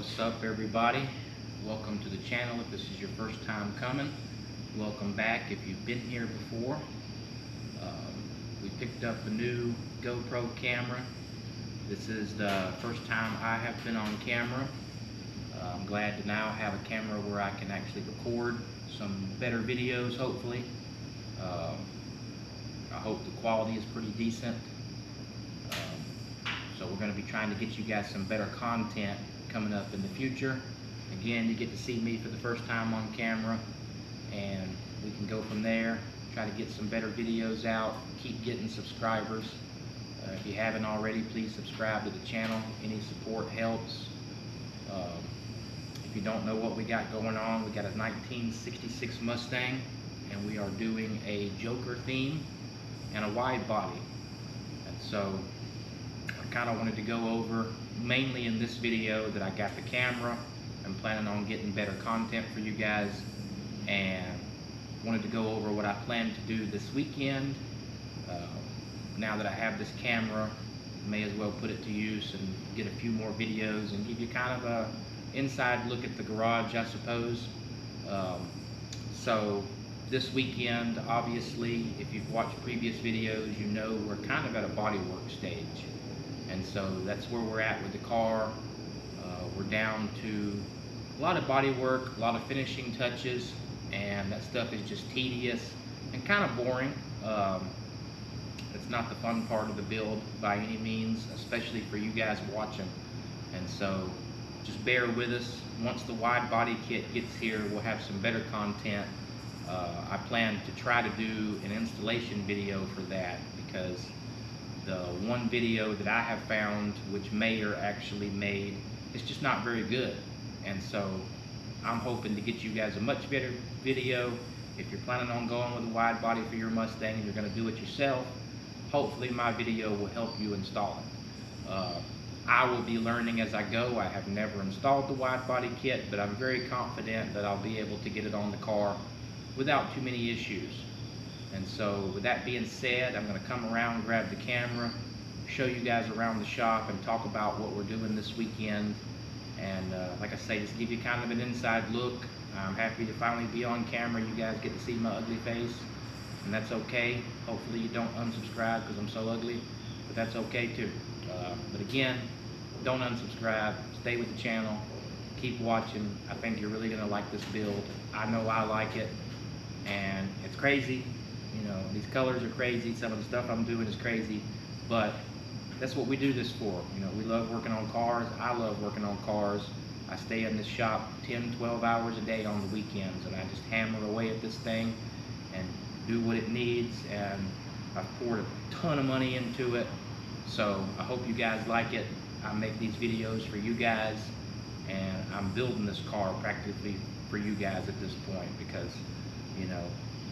What's up, everybody? Welcome to the channel. If this is your first time coming, welcome back. If you've been here before, we picked up a new GoPro camera. This is the first time I have been on camera. I'm glad to now have a camera where I can actually record some better videos, hopefully. I hope the quality is pretty decent. So we're going to be trying to get you guys some better content coming up in the future. Again, you get to see me for the first time on camera, and we can go from there, try to get some better videos out, keep getting subscribers. If you haven't already, please subscribe to the channel. Any support helps. If you don't know what we got going on, we got a 1966 Mustang, and we are doing a Joker theme and a wide body. And so I kind of wanted to go over, mainly in this video, that I got the camera. I'm planning on getting better content for you guys, and wanted to go over what I plan to do this weekend. Now that I have this camera, may as well put it to use and get a few more videos and give you kind of a inside look at the garage, I suppose. So this weekend, obviously, if you've watched previous videos, you know we're kind of at a bodywork stage. And so that's where we're at with the car. We're down to a lot of body work, a lot of finishing touches, and that stuff is just tedious and kind of boring. It's not the fun part of the build by any means, especially for you guys watching. And so just bear with us. Once the wide body kit gets here, we'll have some better content. I plan to try to do an installation video for that, because the one video that I have found, which Mayor actually made, is just not very good. And so I'm hoping to get you guys a much better video. If you're planning on going with a wide body for your Mustang and you're going to do it yourself, hopefully my video will help you install it. I will be learning as I go. I have never installed the wide body kit, but I'm very confident that I'll be able to get it on the car without too many issues. And so with that being said, I'm going to come around, grab the camera, show you guys around the shop, and talk about what we're doing this weekend. And like I say, just give you kind of an inside look. I'm happy to finally be on camera. You guys get to see my ugly face, and that's okay. Hopefully you don't unsubscribe because I'm so ugly, but that's okay too. But again, don't unsubscribe. Stay with the channel. Keep watching. I think you're really going to like this build. I know I like it, and it's crazy. You know, these colors are crazy. Some of the stuff I'm doing is crazy, but that's what we do this for. You know, we love working on cars. I love working on cars. I stay in this shop 10, 12 hours a day on the weekends, and I just hammer away at this thing and do what it needs, and I've poured a ton of money into it. So I hope you guys like it. I make these videos for you guys, and I'm building this car practically for you guys at this point, because, you know,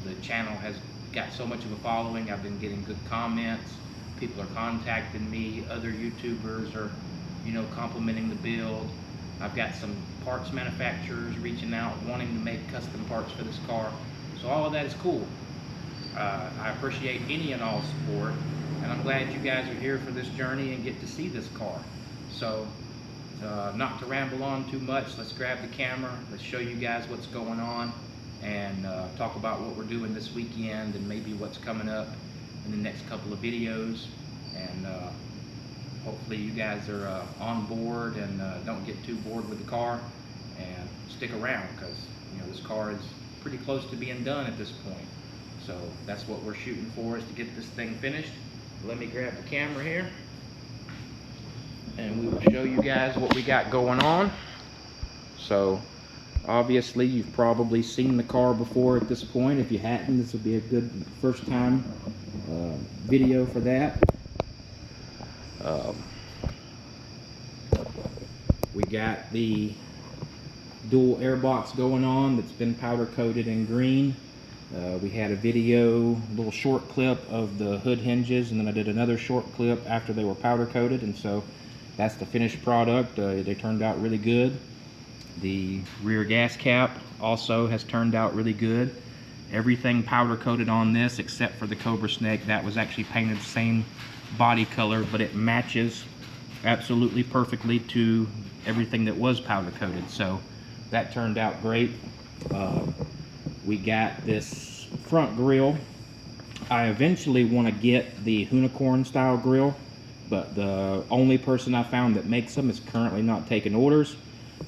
the channel has got so much of a following. I've been getting good comments. People are contacting me. Other YouTubers are, you know, complimenting the build. I've got some parts manufacturers reaching out, wanting to make custom parts for this car. So all of that is cool. I appreciate any and all support, and I'm glad you guys are here for this journey and get to see this car. So not to ramble on too much, let's grab the camera. Let's show you guys what's going on, and talk about what we're doing this weekend, and maybe what's coming up in the next couple of videos. And hopefully you guys are on board and don't get too bored with the car, and stick around, because, you know, this car is pretty close to being done at this point. So that's what we're shooting for, is to get this thing finished. Let me grab the camera here, and we will show you guys what we got going on. So obviously you've probably seen the car before at this point. If you hadn't, this would be a good first time video for that. We got the dual airbox going on that's been powder coated in green. We had a video, a little short clip of the hood hinges, and then I did another short clip after they were powder coated, and so that's the finished product. They turned out really good. The rear gas cap also has turned out really good. Everything powder coated on this except for the Cobra Snake. That was actually painted the same body color, but it matches absolutely perfectly to everything that was powder coated. So that turned out great. We got this front grille. I eventually want to get the unicorn style grill, but the only person I found that makes them is currently not taking orders.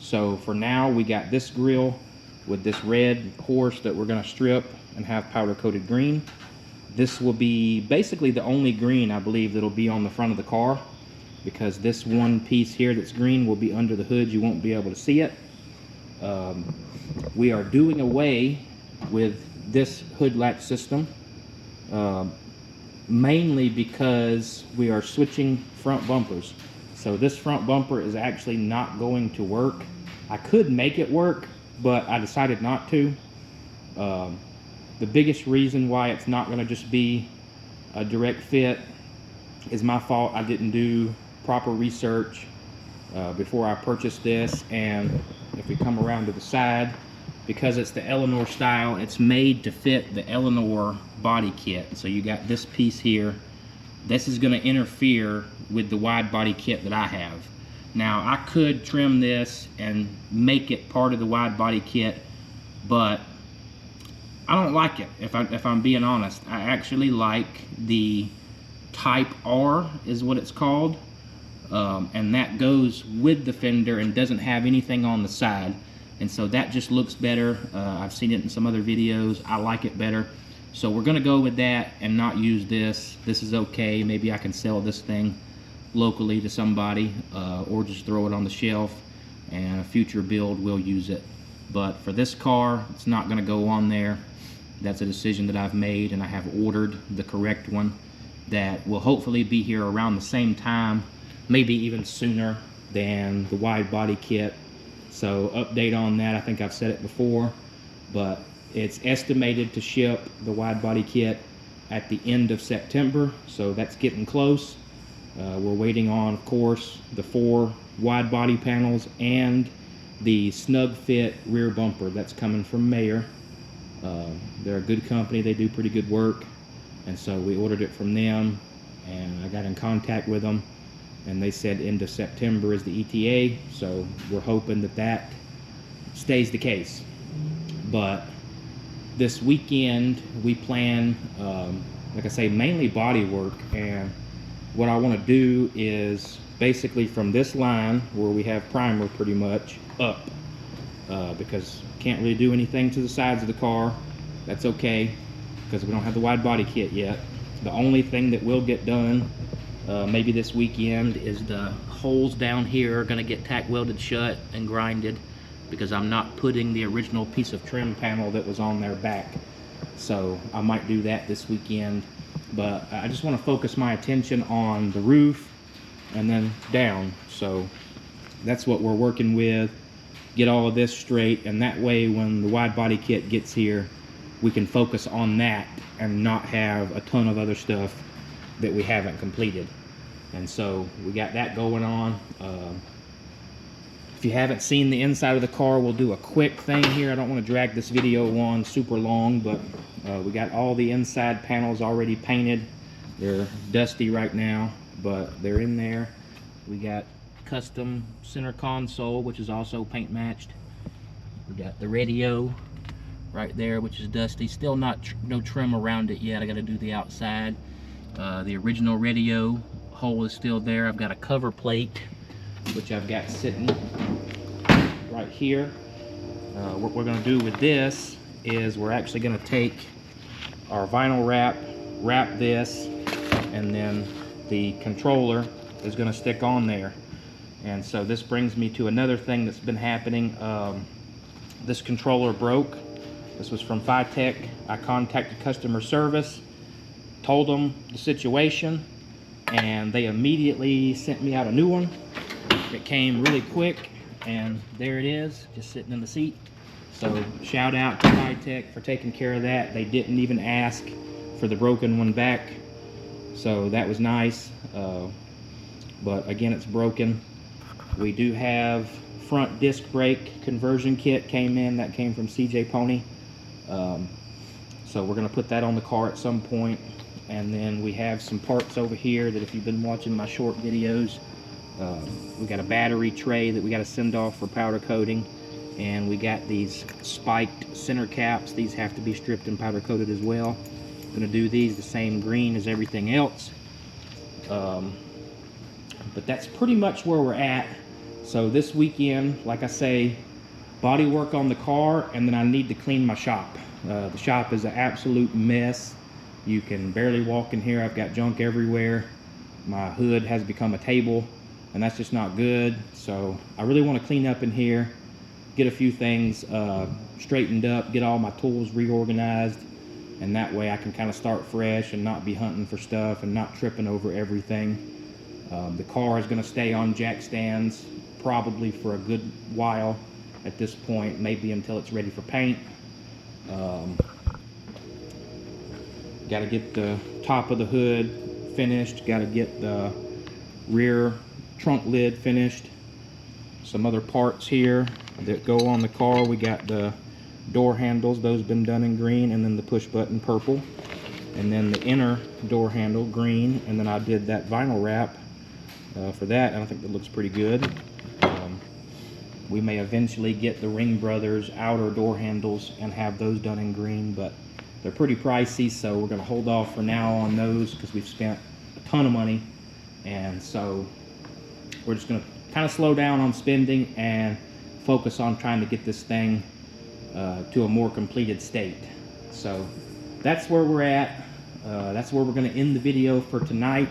So for now, we got this grill with this red horse that we're going to strip and have powder coated green. This will be basically the only green I believe that'll be on the front of the car, because this one piece here that's green will be under the hood. You won't be able to see it. We are doing away with this hood latch system, mainly because we are switching front bumpers. So this front bumper is actually not going to work. I could make it work, but I decided not to. The biggest reason why it's not going to just be a direct fit is my fault. I didn't do proper research before I purchased this. And if we come around to the side, because it's the Eleanor style, it's made to fit the Eleanor body kit. So you got this piece here. This is going to interfere with the wide body kit that I have. Now I could trim this and make it part of the wide body kit, but I don't like it, if I'm being honest. I actually like the Type R is what it's called, and that goes with the fender and doesn't have anything on the side, and so that just looks better. I've seen it in some other videos. I like it better, so we're gonna go with that and not use this. This is okay. Maybe I can sell this thing locally to somebody, or just throw it on the shelf, and a future build will use it. But for this car, it's not gonna go on there. That's a decision that I've made, and I have ordered the correct one that will hopefully be here around the same time, maybe even sooner than the wide body kit. So update on that. I think I've said it before, but it's estimated to ship the wide body kit at the end of September, so that's getting close. We're waiting on, of course, the 4 wide body panels and the snug fit rear bumper that's coming from Mayer. They're a good company. They do pretty good work, and so we ordered it from them, and I got in contact with them, and they said end of September is the ETA, so we're hoping that that stays the case. But this weekend we plan, like I say, mainly body work, and what I want to do is basically from this line where we have primer pretty much up, because can't really do anything to the sides of the car. That's okay, because we don't have the wide body kit yet. The only thing that will get done maybe this weekend is the holes down here are going to get tack welded shut and grinded, because I'm not putting the original piece of trim panel that was on there back. So I might do that this weekend, but I just want to focus my attention on the roof and then down. So that's what we're working with. Get all of this straight, and that way when the wide body kit gets here, we can focus on that and not have a ton of other stuff that we haven't completed. And so we got that going on. If you haven't seen the inside of the car, we'll do a quick thing here. I don't want to drag this video on super long, but we got all the inside panels already painted. They're dusty right now, but they're in there. We got custom center console, which is also paint matched. We got the radio right there, which is dusty. Still no trim around it yet. I got to do the outside. The original radio hole is still there. I've got a cover plate, which I've got sitting right here. What we're going to do with this is we're actually going to take our vinyl wrap this, and then the controller is going to stick on there. And so this brings me to another thing that's been happening. This controller broke. This was from Phytech. I contacted customer service, told them the situation, and they immediately sent me out a new one. It came really quick, and there it is, just sitting in the seat. So shout out to Phytech for taking care of that. They didn't even ask for the broken one back, so that was nice. But again, it's broken. We do have front disc brake conversion kit came in. That came from CJ Pony. So we're going to put that on the car at some point. And then we have some parts over here that if you've been watching my short videos, We got a battery tray that we got to send off for powder coating, and we got these spiked center caps. These have to be stripped and powder coated as well. I'm going to do these the same green as everything else. But that's pretty much where we're at. So this weekend, like I say, body work on the car, and then I need to clean my shop. The shop is an absolute mess. You can barely walk in here. I've got junk everywhere. My hood has become a table, and that's just not good. So I really want to clean up in here, get a few things straightened up, get all my tools reorganized, and that way I can kind of start fresh and not be hunting for stuff and not tripping over everything. The car is going to stay on jack stands probably for a good while at this point, maybe until it's ready for paint. Got to get the top of the hood finished, got to get the rear trunk lid finished. Some other parts here that go on the car. We got the door handles, those been done in green, and then the push button purple, and then the inner door handle green, and then I did that vinyl wrap for that, and I think that looks pretty good. We may eventually get the Ring Brothers outer door handles and have those done in green, but they're pretty pricey, so we're going to hold off for now on those because we've spent a ton of money, and so we're just going to kind of slow down on spending and focus on trying to get this thing to a more completed state. So that's where we're at. That's where we're going to end the video for tonight.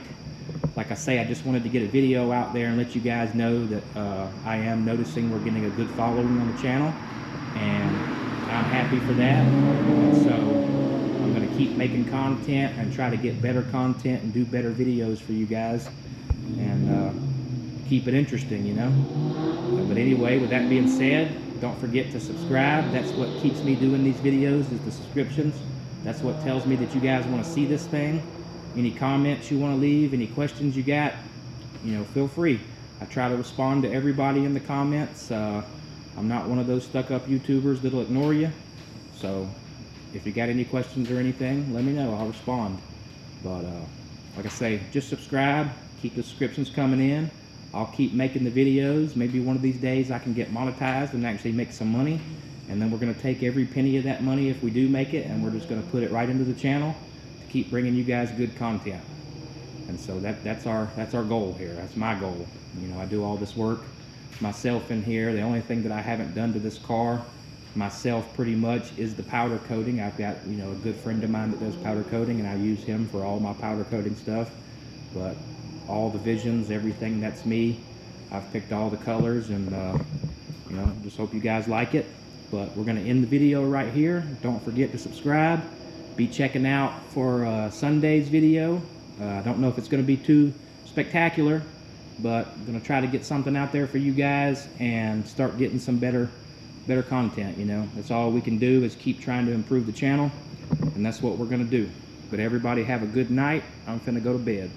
Like I say, I just wanted to get a video out there and let you guys know that I am noticing we're getting a good following on the channel, and I'm happy for that. And so I'm going to keep making content and try to get better content and do better videos for you guys, and keep it interesting, you know. But anyway, with that being said, don't forget to subscribe. That's what keeps me doing these videos, is the subscriptions. That's what tells me that you guys want to see this thing. Any comments you want to leave, any questions you got, you know, feel free. I try to respond to everybody in the comments. I'm not one of those stuck-up YouTubers that'll ignore you. So if you got any questions or anything, let me know. I'll respond. But like I say, just subscribe. Keep the subscriptions coming in. I'll keep making the videos. Maybe one of these days I can get monetized and actually make some money. And then we're going to take every penny of that money, if we do make it, and we're just going to put it right into the channel to keep bringing you guys good content. And so that's our goal here. That's my goal. You know, I do all this work myself in here. The only thing that I haven't done to this car myself pretty much is the powder coating. I've got, you know, a good friend of mine that does powder coating, and I use him for all my powder coating stuff. But all the visions, everything, that's me. I've picked all the colors, and you know, just hope you guys like it. But we're going to end the video right here. Don't forget to subscribe. Be checking out for Sunday's video. I don't know if it's going to be too spectacular, but I'm going to try to get something out there for you guys and start getting some better content. You know, that's all we can do, is keep trying to improve the channel, and that's what we're going to do. But everybody have a good night. I'm finna go to bed.